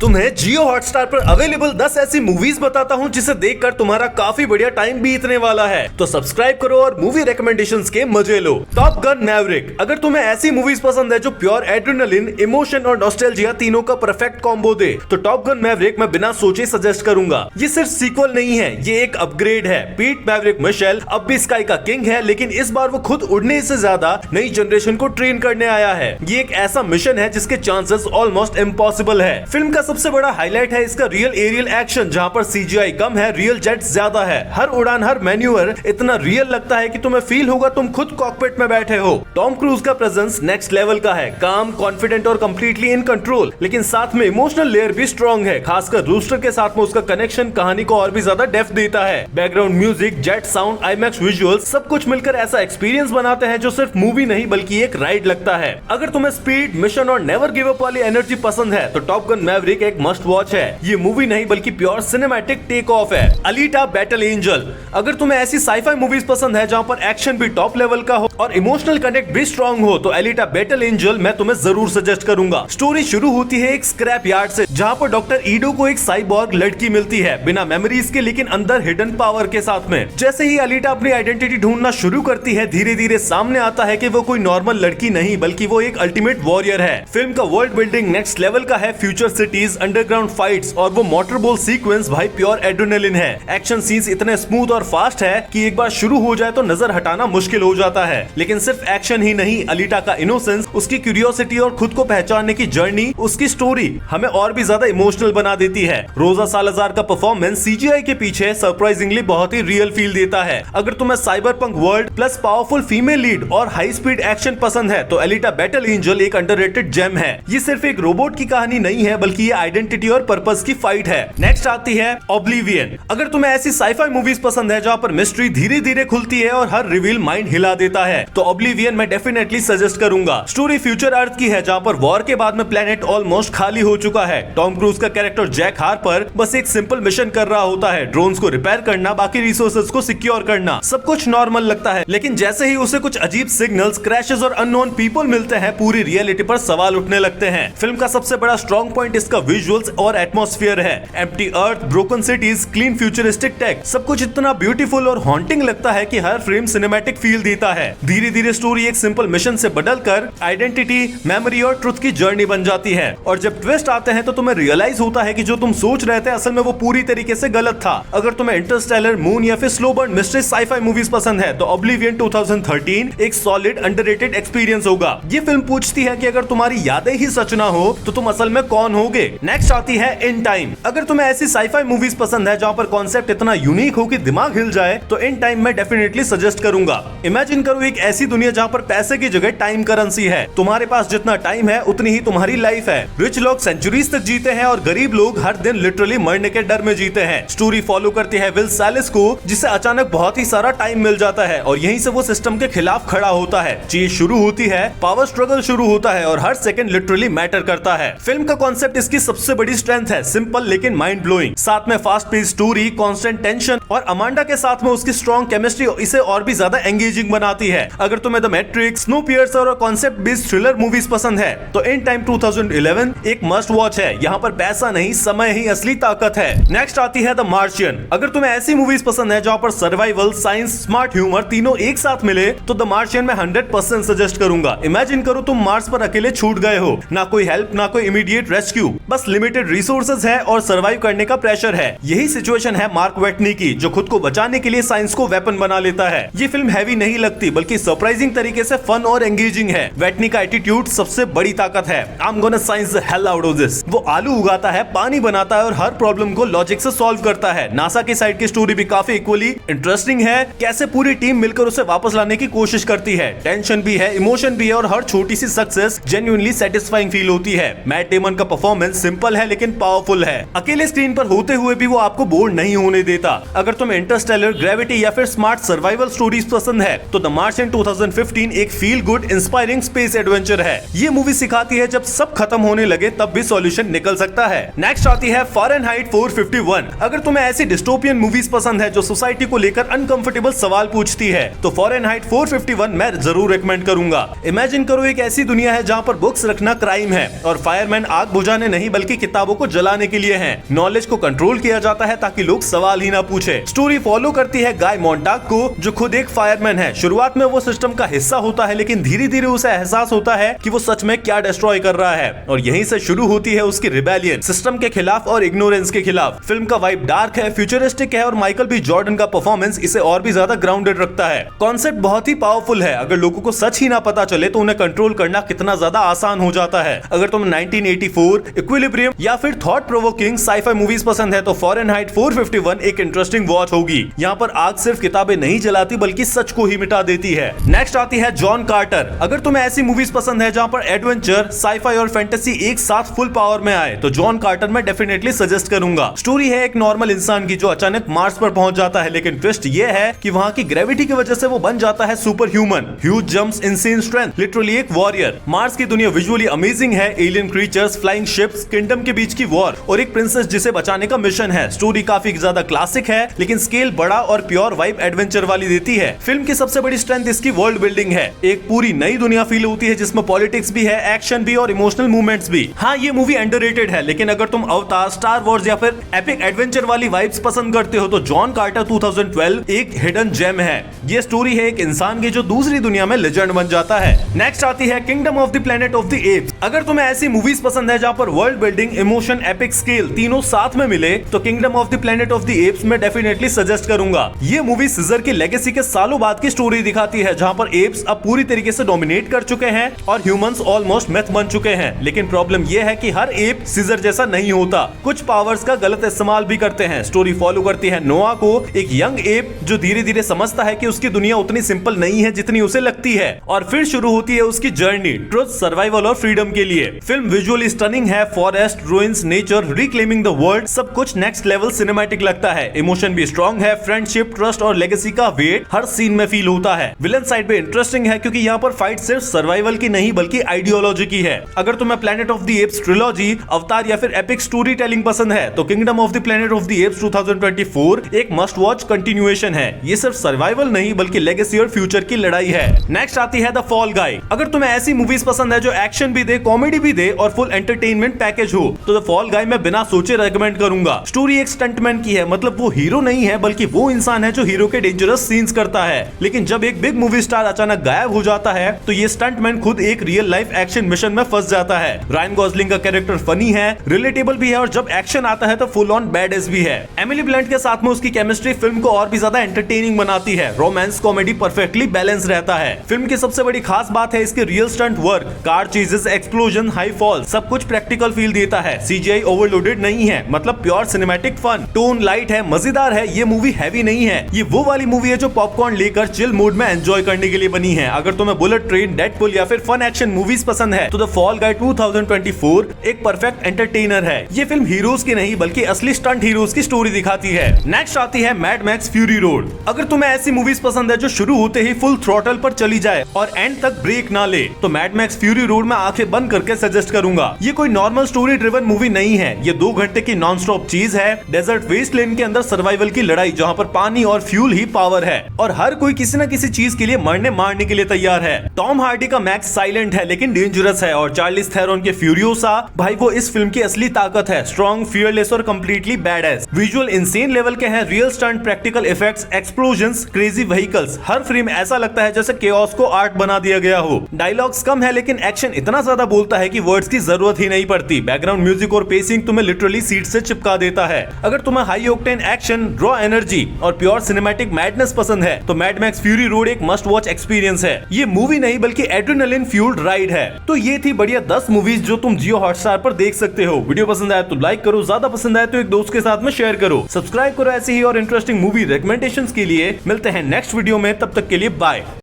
तुम्हें जियो हॉटस्टार पर अवेलेबल 10 ऐसी मूवीज बताता हूं जिसे देखकर तुम्हारा काफी बढ़िया टाइम बीतने वाला है। तो सब्सक्राइब करो और मूवी रिकमेंडेशंस के मजे लो। Top gun Maverick. अगर तुम्हें ऐसी मूवीज पसंद है जो प्योर एड्रेनलिन, इमोशन और नॉस्टैल्जिया तीनों का परफेक्ट कॉम्बो दे, तो टॉप गन मैवरिक मैं बिना सोचे सजेस्ट करूंगा। ये सिर्फ सीक्वल नहीं है, ये एक अपग्रेड है। पीट मैवरिक मिशेल अब भी स्काई का किंग है, लेकिन इस बार वो खुद उड़ने से ज्यादा नई जनरेशन को ट्रेन करने आया है। ये एक ऐसा मिशन है जिसके चांसेस ऑलमोस्ट इम्पॉसिबल है। फिल्म का सबसे बड़ा हाईलाइट है इसका रियल एरियल एक्शन, जहां पर सीजीआई कम है, रियल जेट्स ज्यादा है। हर उड़ान, हर मैन्यूअर इतना रियल लगता है कि तुम्हें फील होगा तुम खुद कॉकपिट में बैठे हो। टॉम क्रूज का प्रेजेंस नेक्स्ट लेवल का है, काम, कॉन्फिडेंट और कंप्लीटली इन कंट्रोल, लेकिन साथ में इमोशनल लेयर भी स्ट्रॉन्ग है। खासकर रूस्टर के साथ में उसका कनेक्शन कहानी को और भी ज्यादा डेप्थ देता है। Background music, jet sound, IMAX visuals सब कुछ मिलकर ऐसा एक्सपीरियंस बनाते हैं जो सिर्फ मूवी नहीं बल्कि एक राइड लगता है। अगर तुम्हें स्पीड, मिशन और नेवर गिव अप वाली एनर्जी पसंद है तो टॉप गन मैवरिक एक मस्ट वॉच है। ये मूवी नहीं बल्कि प्योर सिनेमैटिक टेक ऑफ है। Alita battle angel. अगर तुम्हें ऐसी साइफाई मूवीज पसंद है जहां पर एक्शन भी टॉप लेवल का हो और इमोशनल कनेक्ट भी स्ट्रॉन्ग हो, तो अलीटा बैटल एंजल मैं तुम्हें जरूर सजेस्ट करूंगा। स्टोरी शुरू होती है एक स्क्रैप यार्ड से, जहां पर डॉक्टर ईडो को एक साइबॉर्ग लड़की मिलती है, बिना मेमोरीज के लेकिन अंदर हिडन पावर के साथ में। जैसे ही अलीटा अपनी आइडेंटिटी ढूंढना शुरू करती है, धीरे धीरे सामने आता है कि वो कोई नॉर्मल लड़की नहीं बल्कि वो एक अल्टीमेट वॉरियर है। फिल्म का वर्ल्ड बिल्डिंग नेक्स्ट लेवल का है। फ्यूचर सिटीज, अंडरग्राउंड फाइट्स और वो मोटरबॉल सीक्वेंस भाई प्योर एड्रेनलिन है। एक्शन सीन्स इतने स्मूथ और फास्ट है कि एक बार शुरू हो जाए तो नजर हटाना मुश्किल हो जाता है। लेकिन सिर्फ एक्शन ही नहीं, अलीटा का इनोसेंस, उसकी क्यूरियोसिटी और खुद को पहचानने की जर्नी, उसकी स्टोरी हमें और भी ज्यादा इमोशनल बना देती है। रोजा सालाजार का परफॉर्मेंस सीजीआई के पीछे सरप्राइजिंगली बहुत ही रियल फील देता है। अगर तुम्हें cyber punk world plus powerful female lead और हाई स्पीड एक्शन पसंद है तो एलिटा बैटल एंजल एक अंडररेटेड जेम है। ये सिर्फ एक रोबोट की कहानी नहीं है बल्कि ये आइडेंटिटी और पर्पस की फाइट है। नेक्स्ट आती है ऑब्लिवियन। अगर तुम्हें ऐसी साइफाई मूवीज पसंद है जहां पर मिस्ट्री धीरे धीरे खुलती है और हर रिवील माइंड हिला देता है, तो ऑब्लिवियन मैं डेफिनेटली सजेस्ट करूंगा। स्टोरी फ्यूचर अर्थ की है, जहां पर वॉर के बाद में प्लेनेट ऑलमोस्ट खाली हो चुका है। टॉम क्रूज का कैरेक्टर जैक हार्पर बस एक सिंपल मिशन कर रहा होता है, ड्रोन्स को रिपेयर करना, बाकी रिसोर्सेज को सिक्योर करना। सब कुछ नॉर्मल लगता है, लेकिन जैसे ही उसे कुछ अजीब सिग्नल्स, क्रैशेस और अननोन पीपल मिलते हैं, पूरी रियलिटी पर सवाल उठने लगते हैं। फिल्म का सबसे बड़ा स्ट्रॉन्ग पॉइंट इसका विजुअल्स और एटमॉस्फेयर है। Empty earth, broken cities, clean futuristic tech, सब कुछ इतना ब्यूटीफुल और हॉन्टिंग लगता है कि हर फ्रेम सिनेमैटिक फील देता है। धीरे धीरे स्टोरी एक सिंपल मिशन से बदलकर आइडेंटिटी, मेमोरी और ट्रुथ की जर्नी बन जाती है। और जब ट्विस्ट आते हैं तो तुम्हें रियलाइज होता है कि जो तुम सोच रहे थे असल में वो पूरी तरीके से गलत था। अगर तुम्हें इंटरस्टेलर, मून या फिर slow burn mystery scifi movies पसंद है तो ऑब्लिवियन 2013 एक सॉलिड अंडररेटेड एक्सपीरियंस होगा। ये फिल्म पूछती है कि अगर तुम्हारी यादें ही सच ना हो तो तुम असल में कौन होगे। नेक्स्ट आती है इन टाइम। अगर तुम्हें ऐसी साइफाई मूवीज पसंद है जहां पर कॉन्सेप्ट इतना यूनिक हो कि दिमाग हिल जाए तो इन टाइम मैं डेफिनेटली सजेस्ट करूंगा। इमेजिन करो एक ऐसी दुनिया जहां पर पैसे की जगह टाइम करेंसी है। तुम्हारे पास जितना टाइम है उतनी ही तुम्हारी लाइफ है। रिच लोग सेंचुरीज तक जीते हैं और गरीब लोग हर दिन लिटरली मरने के डर में जीते हैं। स्टोरी फॉलो करती है विल सैलिस को, जिसे अचानक बहुत ही सारा टाइम मिल जाता है और यहीं से वो सिस्टम के खिलाफ खड़ा होता है। चीज शुरू होती है, पावर स्ट्रगल शुरू होता है और हर सेकंड लिटरली मैटर करता है। फिल्म का कॉन्सेप्ट इसकी सबसे बड़ी स्ट्रेंथ है, सिंपल लेकिन माइंड ब्लोइंग। साथ में fast pace story, constant tension और अमांडा के साथ में उसकी स्ट्रॉन्ग केमिस्ट्री इसे और भी ज्यादा एंगेजिंग बनाती है। अगर तुम्हें द मैट्रिक्स, स्नोपियर्सर और कॉन्सेप्ट बेस्ड थ्रिलर मूवीज पसंद है तो इन टाइम 2011 एक मस्ट वॉच है। यहाँ पर पैसा नहीं, समय ही असली ताकत है। नेक्स्ट आती है द मार्शियन। अगर तुम्हें ऐसी मूवीज पसंद है जहाँ पर सर्वाइवल, साइंस, स्मार्ट ह्यूमर तीनों एक साथ मिले तो द मार्शियन में 100% सजेस्ट करूंगा। इमेजिन करो तुम मार्स पर अकेले छूट गए हो, ना कोई हेल्प, ना कोई इमीडिएट रेस्क्यू, बस लिमिटेड रिसोर्सेज है और सर्वाइव करने का प्रेशर है। यही सिचुएशन है मार्क वेटनी की, जो खुद को बचाने के लिए साइंस को वेपन बना लेता है। ये फिल्म हैवी नहीं लगती बल्कि सरप्राइजिंग तरीके से फन और एंगेजिंग है। वेटनी का एटीट्यूड सबसे बड़ी ताकत है। I am gonna science the hell out of this. वो आलू उगाता है, पानी बनाता है और हर प्रॉब्लम को लॉजिक से सॉल्व करता है। नासा की साइड की स्टोरी भी काफी इक्वली इंटरेस्टिंग है, कैसे पूरी टीम मिलकर उसे वापस लाने की कोशिश करती है। टेंशन भी है, इमोशन भी है और हर छोटी सी सक्सेस जेन्युइनली सैटिस्फाइंग फील होती है। मैट डेमन का परफॉर्मेंस सिंपल है लेकिन पावरफुल है। अकेले स्क्रीन पर होते हुए भी वो आपको बोर नहीं होने देता। अगर तुम्हें इंटरस्टेलर, ग्रेविटी या फिर स्मार्ट सर्वाइवल स्टोरीज पसंद है तो द मार्शियन 2015 एक feel good inspiring space adventure है। ये मूवी सिखाती है जब सब खत्म होने लगे तब भी सॉल्यूशन निकल सकता है। नेक्स्ट आती है फ़ारेनहाइट 451। अगर तुम्हें ऐसी डिस्टोपियन मूवीज पसंद है जो सोसाइटी को लेकर अनकंफर्टेबल सवाल पूछती है तो फ़ारेनहाइट 451 मैं जरूर रेकमेंड करूंगा। इमेजिन करो एक ऐसी दुनिया है जहां पर बुक्स रखना क्राइम है और फायरमैन आग बुझाने नहीं बल्कि किताबों को जलाने के लिए है। नॉलेज को कंट्रोल किया जाता है ताकि लोग सवाल ही ना पूछे। स्टोरी फॉलो करती है गाय मोंटाग को, जो खुद एक फायरमैन है। शुरुआत में वो सिस्टम का हिस्सा होता है, लेकिन धीरे धीरे उसे एहसास होता है कि वो सच में क्या डिस्ट्रॉय कर रहा है, और यहीं से शुरू होती है उसकी रिबेलियन सिस्टम के खिलाफ और इग्नोरेंस के खिलाफ। फिल्म का वाइब डार्क है, फ्यूचरिस्टिक है, और माइकल बी जॉर्डन का परफॉर्मेंस इसे और भी ज्यादा ग्राउंडेड रखता है। कॉन्सेप्ट बहुत ही पावरफुल है। अगर लोगों को सच ही ना पता चले तो उन्हें कंट्रोल करना कितना ज्यादा आसान हो जाता है। अगर तुम 1984, इक्विलिब्रियम या फिर थॉट प्रोवोकिंग साइफाई मूवीज पसंद है तो फ़ारेनहाइट 451 एक इंटरेस्टिंग वॉच होगी। यहाँ पर आग सिर्फ किताबें नहीं जलाती बल्कि सच को ही मिटा देती है। नेक्स्ट आती है जॉन कार्टर। अगर तुम्हें ऐसी मूवीज पसंद है जहाँ पर एडवेंचर, साइफाई और फैंटेसी एक साथ फुल पावर में आए तो जॉन कार्टर मैं डेफिनेटली सजेस्ट करूंगा। स्टोरी है एक नॉर्मल इंसान की जो अचानक मार्स पर पहुंच जाता है, लेकिन ट्विस्ट ये है कि वहाँ की ग्रेविटी की वजह से वो बन जाता है super human, huge jumps, insane strength, literally एक वॉरियर। मार्स की दुनिया विजुअली अमेजिंग है, alien creatures, flying ships, kingdom के बीच की वॉर और एक प्रिंसेस जिसे बचाने का मिशन है। स्टोरी काफी ज्यादा क्लासिक है, लेकिन स्केल बड़ा और प्योर वाइब एडवेंचर वाली देती है। फिल्म की सबसे बड़ी स्ट्रेंथ इसकी वर्ल्ड बिल्डिंग है। एक पूरी नई दुनिया फील होती है जिसमें पॉलिटिक्स भी है, एक्शन भी और इमोशनल मूवमेंट्स भी। हाँ, ये मूवी अंडररेटेड है, लेकिन अगर तुम अवतार, स्टार वॉर्स या फिर एपिक एडवेंचर वाली वाइब्स पसंद करते हो तो जॉन कार्टर 2012 एक हिडन जेम है। ये स्टोरी है एक इंसान की जो दूसरी दुनिया में लेजेंड बन जाता है। नेक्स्ट आती है kingdom of the planet of the apps. अगर तुम्हें ऐसी मूवीज पसंद है जहाँ पर world building, emotion, epic scale तीनों साथ में मिले तो kingdom of the planet of the apps में डेफिनेटली सजेस्ट करूंगा। ये मूवी सीजर की लेगेसी के सालों बाद की स्टोरी दिखाती है, जहाँ पर एप्स अब पूरी तरीके से डोमिनेट कर चुके हैं और ह्यूमंस ऑलमोस्ट मिथ बन चुके हैं। लेकिन प्रॉब्लम यह है कि हर एप सीजर जैसा नहीं होता, कुछ पावर्स का गलत इस्तेमाल भी करते हैं। स्टोरी फॉलो करती है नोआ को, एक यंग एप जो धीरे धीरे समझता है कि उसकी दुनिया उतनी सिंपल नहीं है जितनी उसे लगती है, और फिर शुरू होती है उसकी जर्नी ट्रुथ, सर्वाइवल और फ्रीडम के लिए। फिल्म विजुअली स्टनिंग है, forest, ruins, nature, reclaiming the world, सब कुछ नेक्स्ट लेवल सिनेमैटिक लगता है। इमोशन भी स्ट्रॉन्ग है, फ्रेंडशिप, ट्रस्ट और लेगेसी का वेट हर सीन में फील होता है। विलन साइड भी इंटरेस्टिंग है क्योंकि यहाँ पर फाइट सिर्फ सर्वाइवल की नहीं बल्कि आइडियोलॉजी की है। अगर तुम्हें planet of the apps trilogy, अवतार या फिर एपिक स्टोरी टेलिंग पसंद है तो kingdom of the planet of the apps 2024 एक मस्ट वॉच कंटिन्यूएशन है। ये सिर्फ सर्वाइवल नहीं बल्कि लेगेसी और फ्यूचर की लड़ाई है। नेक्स्ट आती है द फॉल गाय। अगर तुम्हें ऐसी मूवीज पसंद है जो एक्शन भी दे, कॉमेडी भी दे और फुल एंटरटेनमेंट पैकेज हो तो द फॉल गाय मैं बिना सोचे रेकमेंड करूंगा। स्टोरी एक स्टंटमैन की है, मतलब वो हीरो नहीं है बल्कि वो इंसान है जो हीरो के डेंजरस सीन्स करता है। लेकिन जब एक बिग मूवी स्टार अचानक गायब हो जाता है तो ये स्टंटमैन खुद एक रियल लाइफ एक्शन मिशन में फंस जाता है। रायन गॉसलिंग का कैरेक्टर फनी है, रिलेटेबल भी है और जब एक्शन आता है तो फुल ऑन बैडएस भी है। एमिली ब्लंट के साथ में उसकी केमिस्ट्री फिल्म को और भी ज्यादा एंटरटेनिंग बनाती है। रोमांस कॉमेडी परफेक्टली बैलेंस रहता है। फिल्म की सबसे बड़ी खास बात है इसके real stunt work, car ceases, explosion, high fall, सब कुछ प्रैक्टिकल फील देता है। सीजीआई ओवरलोडेड नहीं है, मतलब pure cinematic fun. Tone light है, मजेदार है। ये मूवी हैवी नहीं है, ये वो वाली मूवी है जो पॉपकॉर्न लेकर चिल मूड में एंजॉय करने के लिए बनी है। अगर तुम्हें बुलेट ट्रेन, डेडपुल या फिर फन एक्शन मूवीज पसंद है तो द फॉल गाय 2024 एक परफेक्ट एंटरटेनर है। ये फिल्म हीरोज की नहीं बल्कि असली स्टंट हीरोज की स्टोरी दिखाती है। नेक्स्ट आती है मैड मैक्स फ्यूरी रोड। अगर तुम्हें ऐसी मूवीज पसंद है जो शुरू होते ही फुल थ्रॉटल पर चली जाए और एंड तक ब्रेक ना ले तो मैड मैक्स फ्यूरी रोड में आंखें बंद करके सजेस्ट करूंगा। ये कोई नॉर्मल स्टोरी ड्रिवन मूवी नहीं है, ये 2 घंटे की नॉन स्टॉप चीज है। डेजर्ट वेस्टलैंड के अंदर सर्वाइवल की लड़ाई जहाँ पर पानी और फ्यूल ही पावर है और हर कोई किसी न किसी चीज के लिए मरने मारने के लिए तैयार है। टॉम हार्डी का मैक्स साइलेंट है लेकिन डेंजरस है और चार्लिस थेरॉन के फ्यूरियोसा, भाई वो इस फिल्म की असली ताकत है। स्ट्रॉन्ग, फियरलेस और completely badass. Visual insane level के हैं, real stunt, practical effects, explosions, crazy vehicles. हर फ्रेम ऐसा लगता है जैसे केओस को आर्ट बना दिया गया हो। डायलॉग्स कम है लेकिन एक्शन इतना ज्यादा बोलता है कि वर्ड्स की जरूरत ही नहीं पड़ती। बैकग्राउंड म्यूजिक और पेसिंग तुम्हें लिटरली सीट से चिपका देता है। अगर तुम्हें high octane action, raw energy और प्योर सिनेमैटिक मैडनेस पसंद है तो मैड मैक्स फ्यूरी रोड एक मस्ट वॉच एक्सपीरियंस है। ये मूवी नहीं बल्कि एड्रेनलिन फ्यूल्ड राइड है। तो ये थी बढ़िया 10 मूवीज जो तुम जियो हॉटस्टार पर देख सकते हो। वीडियो पसंद आया तो लाइक करो, ज्यादा पसंद आया तो एक दोस्त के साथ में शेयर करो, सब्सक्राइब करो ऐसे ही और इंटरेस्टिंग मूवी रिकमेंडेशंस के लिए। मिलते हैं नेक्स्ट वीडियो में, तब तक के लिए बाय।